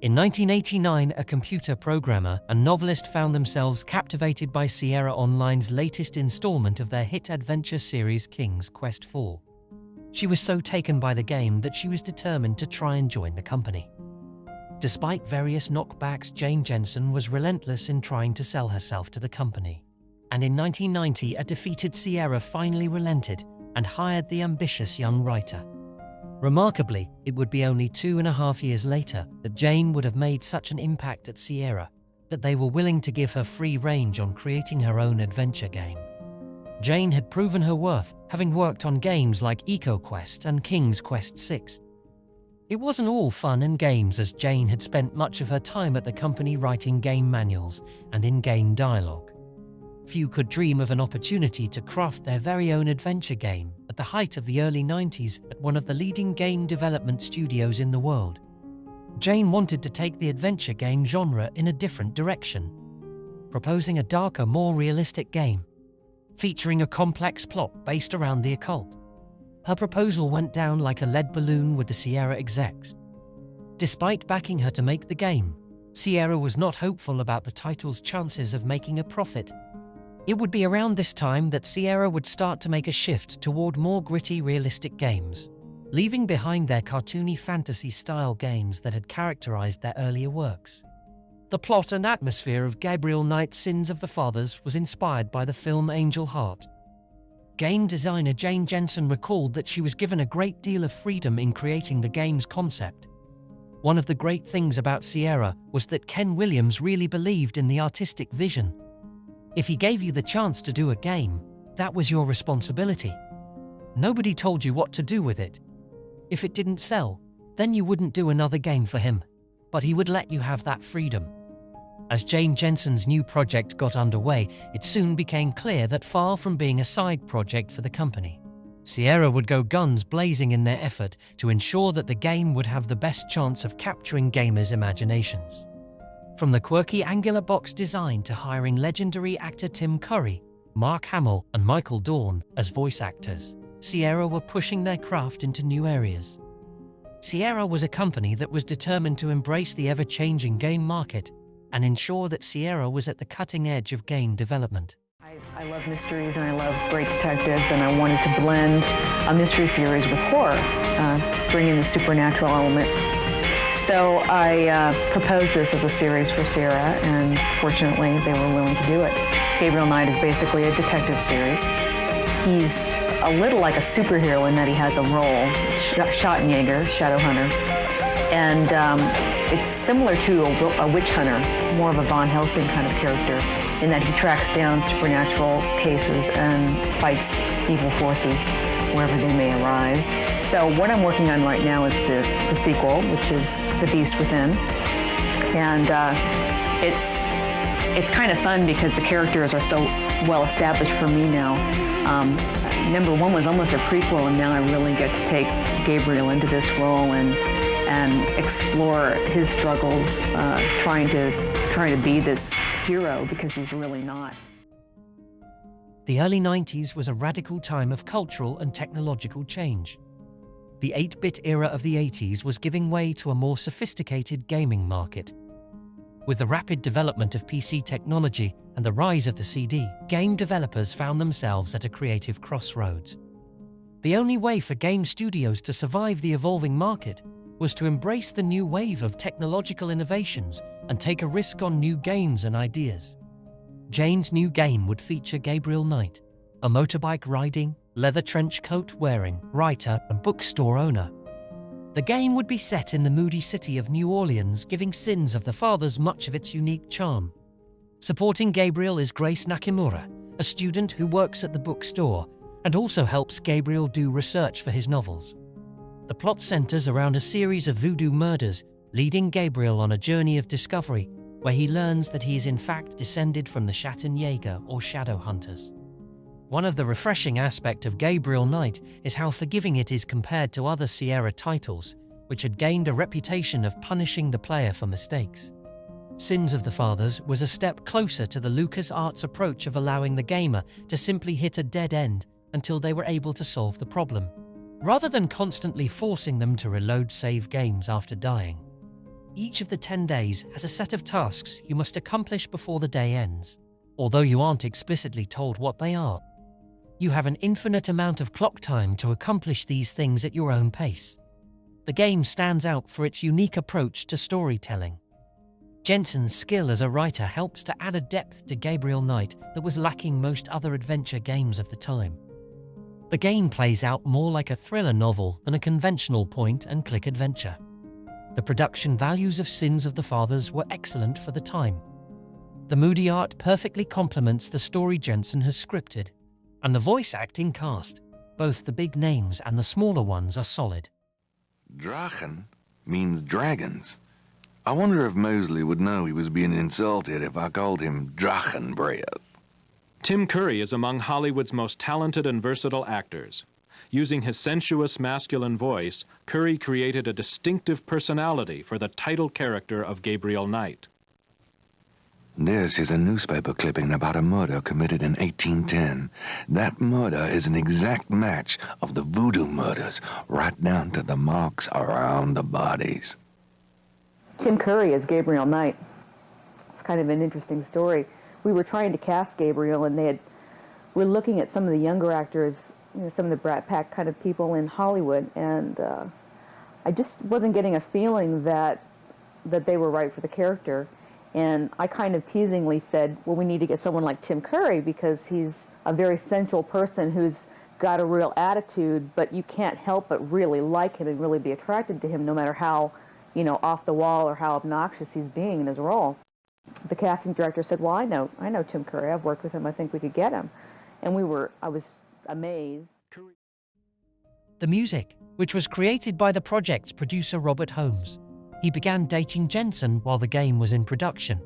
In 1989, a computer programmer and novelist found themselves captivated by Sierrra Online's latest installment of their hit adventure series King's Quest IV. She was so taken by the game that she was determined to try and join the company. Despite various knockbacks, Jensen was relentless in trying to sell herself to the company. And in 1990, a defeated Sierrra finally relented and hired the ambitious young writer. Remarkably, it would be only 2.5 years later that Jane would have made such an impact at Sierrra that they were willing to give her free range on creating her own adventure game. Jane had proven her worth, having worked on games like EcoQuest and King's Quest VI. It wasn't all fun and games, as Jane had spent much of her time at the company writing game manuals and in-game dialogue. Few could dream of an opportunity to craft their very own adventure game at the height of the early 90s at one of the leading game development studios in the world. Jane wanted to take the adventure game genre in a different direction, proposing a darker, more realistic game, featuring a complex plot based around the occult. Her proposal went down like a lead balloon with the Sierrra execs. Despite backing her to make the game, Sierrra was not hopeful about the title's chances of making a profit. It would be around this time that Sierrra would start to make a shift toward more gritty, realistic games, leaving behind their cartoony fantasy-style games that had characterized their earlier works. The plot and atmosphere of Gabriel Knight's Sins of the Fathers was inspired by the film Angel Heart. Game designer Jensen recalled that she was given a great deal of freedom in creating the game's concept. One of the great things about Sierrra was that Ken Williams really believed in the artistic vision. If he gave you the chance to do a game, that was your responsibility. Nobody told you what to do with it. If it didn't sell, then you wouldn't do another game for him, but he would let you have that freedom. As Jensen's new project got underway, it soon became clear that far from being a side project for the company, Sierrra would go guns blazing in their effort to ensure that the game would have the best chance of capturing gamers' imaginations. From the quirky angular box design to hiring legendary actor Tim Curry, Mark Hamill, and Michael Dorn as voice actors, Sierrra were pushing their craft into new areas. Sierrra was a company that was determined to embrace the ever-changing game market and ensure that Sierrra was at the cutting edge of game development. I love mysteries and I love great detectives, and I wanted to blend a mystery series with horror, bring in the supernatural element. So I proposed this as a series for Sierrra, and fortunately they were willing to do it. Gabriel Knight is basically a detective series. He's a little like a superhero in that he has a role, Schottenjäger, shadow hunter, and it's similar to a witch hunter, more of a Von Helsing kind of character, in that he tracks down supernatural cases and fights evil forces wherever they may arise. So what I'm working on right now is the sequel, which is The Beast Within, and it's kind of fun because the characters are so well established for me now. Number one was almost a prequel, and now I really get to take Gabriel into this role and explore his struggles, trying to be this hero, because he's really not. The early 90s was a radical time of cultural and technological change. The 8-bit era of the 80s was giving way to a more sophisticated gaming market. With the rapid development of PC technology and the rise of the CD, game developers found themselves at a creative crossroads. The only way for game studios to survive the evolving market was to embrace the new wave of technological innovations and take a risk on new games and ideas. Jane's new game would feature Gabriel Knight, a motorbike riding, leather trench coat wearing writer and bookstore owner. The game would be set in the moody city of New Orleans, giving Sins of the Fathers much of its unique charm. Supporting Gabriel is Grace Nakimura, a student who works at the bookstore and also helps Gabriel do research for his novels. The plot centers around a series of voodoo murders, leading Gabriel on a journey of discovery where he learns that he is in fact descended from the Schottenjäger or Shadow Hunters. One of the refreshing aspects of Gabriel Knight is how forgiving it is compared to other Sierrra titles, which had gained a reputation of punishing the player for mistakes. Sins of the Fathers was a step closer to the LucasArts approach of allowing the gamer to simply hit a dead end until they were able to solve the problem, rather than constantly forcing them to reload save games after dying. Each of the 10 days has a set of tasks you must accomplish before the day ends, although you aren't explicitly told what they are. You have an infinite amount of clock time to accomplish these things at your own pace. The game stands out for its unique approach to storytelling. Jensen's skill as a writer helps to add a depth to Gabriel Knight that was lacking most other adventure games of the time. The game plays out more like a thriller novel than a conventional point-and-click adventure. The production values of Sins of the Fathers were excellent for the time. The moody art perfectly complements the story Jensen has scripted, and the voice acting cast, both the big names and the smaller ones, are solid. Drachen means dragons. I wonder if Mosley would know he was being insulted if I called him Drachenbreath. Tim Curry is among Hollywood's most talented and versatile actors. Using his sensuous masculine voice, Curry created a distinctive personality for the title character of Gabriel Knight. This is a newspaper clipping about a murder committed in 1810. That murder is an exact match of the voodoo murders, right down to the marks around the bodies. Tim Curry as Gabriel Knight. It's kind of an interesting story. We were trying to cast Gabriel, and we're looking at some of the younger actors, some of the Brat Pack kind of people in Hollywood, and I just wasn't getting a feeling that they were right for the character. And I kind of teasingly said, well, we need to get someone like Tim Curry because he's a very sensual person who's got a real attitude, but you can't help but really like him and really be attracted to him no matter how, off the wall or how obnoxious he's being in his role. The casting director said, well, I know Tim Curry. I've worked with him. I think we could get him. And I was amazed. The music, which was created by the project's producer Robert Holmes. He began dating Jensen while the game was in production,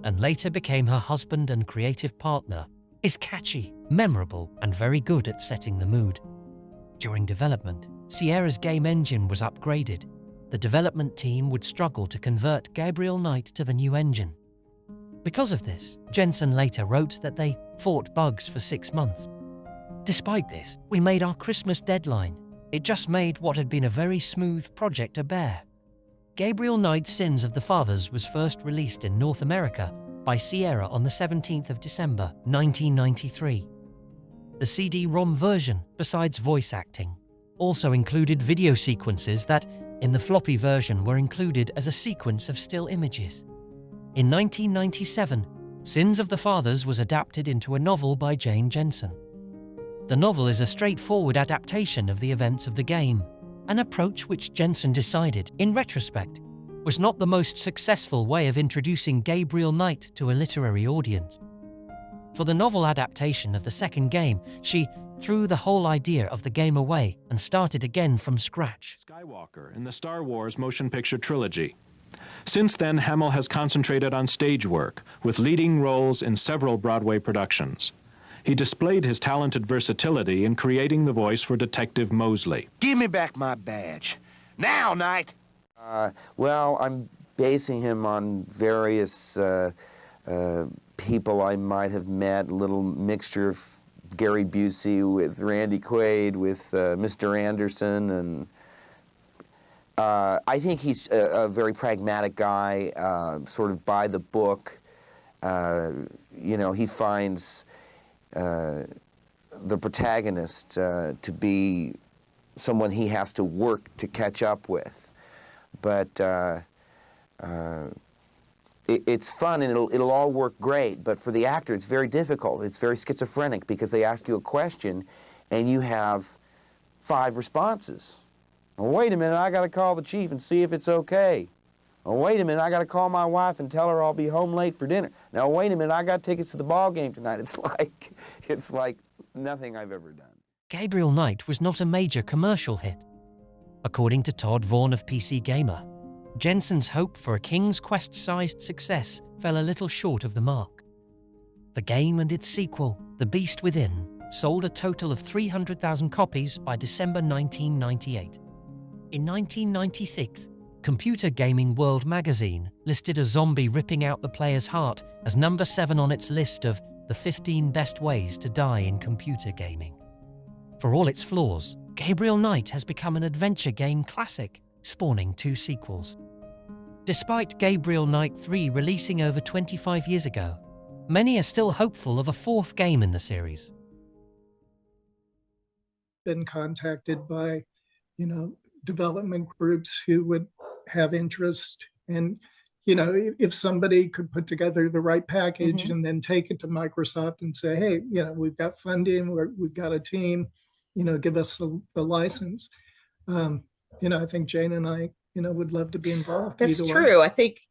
and later became her husband and creative partner, is catchy, memorable, and very good at setting the mood. During development, Sierra's game engine was upgraded. The development team would struggle to convert Gabriel Knight to the new engine. Because of this, Jensen later wrote that they fought bugs for 6 months. Despite this, we made our Christmas deadline. It just made what had been a very smooth project a bear. Gabriel Knight's Sins of the Fathers was first released in North America by Sierrra on the 17th of December, 1993. The CD-ROM version, besides voice acting, also included video sequences that, in the floppy version, were included as a sequence of still images. In 1997, Sins of the Fathers was adapted into a novel by Jane Jensen. The novel is a straightforward adaptation of the events of the game, an approach which Jensen decided, in retrospect, was not the most successful way of introducing Gabriel Knight to a literary audience. For the novel adaptation of the second game, she threw the whole idea of the game away and started again from scratch. Skywalker in the Star Wars motion picture trilogy. Since then, Hamill has concentrated on stage work, with leading roles in several Broadway productions. He displayed his talented versatility in creating the voice for Detective Mosley. Give me back my badge. Now, Knight! Well, I'm basing him on various people I might have met, a little mixture of Gary Busey with Randy Quaid, with Mr. Anderson, and I think he's a very pragmatic guy, sort of by the book. He finds the protagonist to be someone he has to work to catch up with. But it's fun and it'll all work great, but for the actor it's very difficult. It's very schizophrenic because they ask you a question and you have 5 responses. Oh, wait a minute, I gotta call the chief and see if it's okay. Oh, wait a minute, I gotta call my wife and tell her I'll be home late for dinner. Now, wait a minute, I got tickets to the ball game tonight. It's like nothing I've ever done. Gabriel Knight was not a major commercial hit. According to Todd Vaughn of PC Gamer, Jensen's hope for a King's Quest-sized success fell a little short of the mark. The game and its sequel, The Beast Within, sold a total of 300,000 copies by December 1998. In 1996, Computer Gaming World magazine listed a zombie ripping out the player's heart as number 7 on its list of the 15 best ways to die in computer gaming. For all its flaws, Gabriel Knight has become an adventure game classic, spawning 2 sequels. Despite Gabriel Knight 3 releasing over 25 years ago, many are still hopeful of a fourth game in the series. Been contacted by, development groups who would have interest. And, if somebody could put together the right package and then take it to Microsoft and say, hey, we've got funding, we've got a team, give us the license. I think Jane and I, would love to be involved. That's true. I think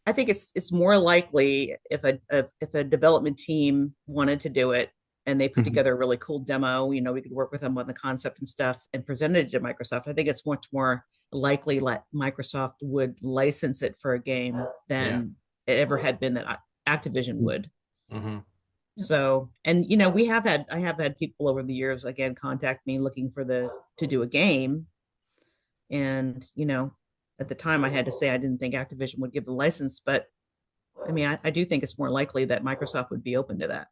it's more likely if a development team wanted to do it and they put together a really cool demo, we could work with them on the concept and stuff and present it to Microsoft. I think it's much more likely that Microsoft would license it for a game than it ever had been that Activision would. So, and I have had people over the years again contact me looking for to do a game, and at the time I had to say I didn't think Activision would give the license, but I mean I do think it's more likely that Microsoft would be open to that.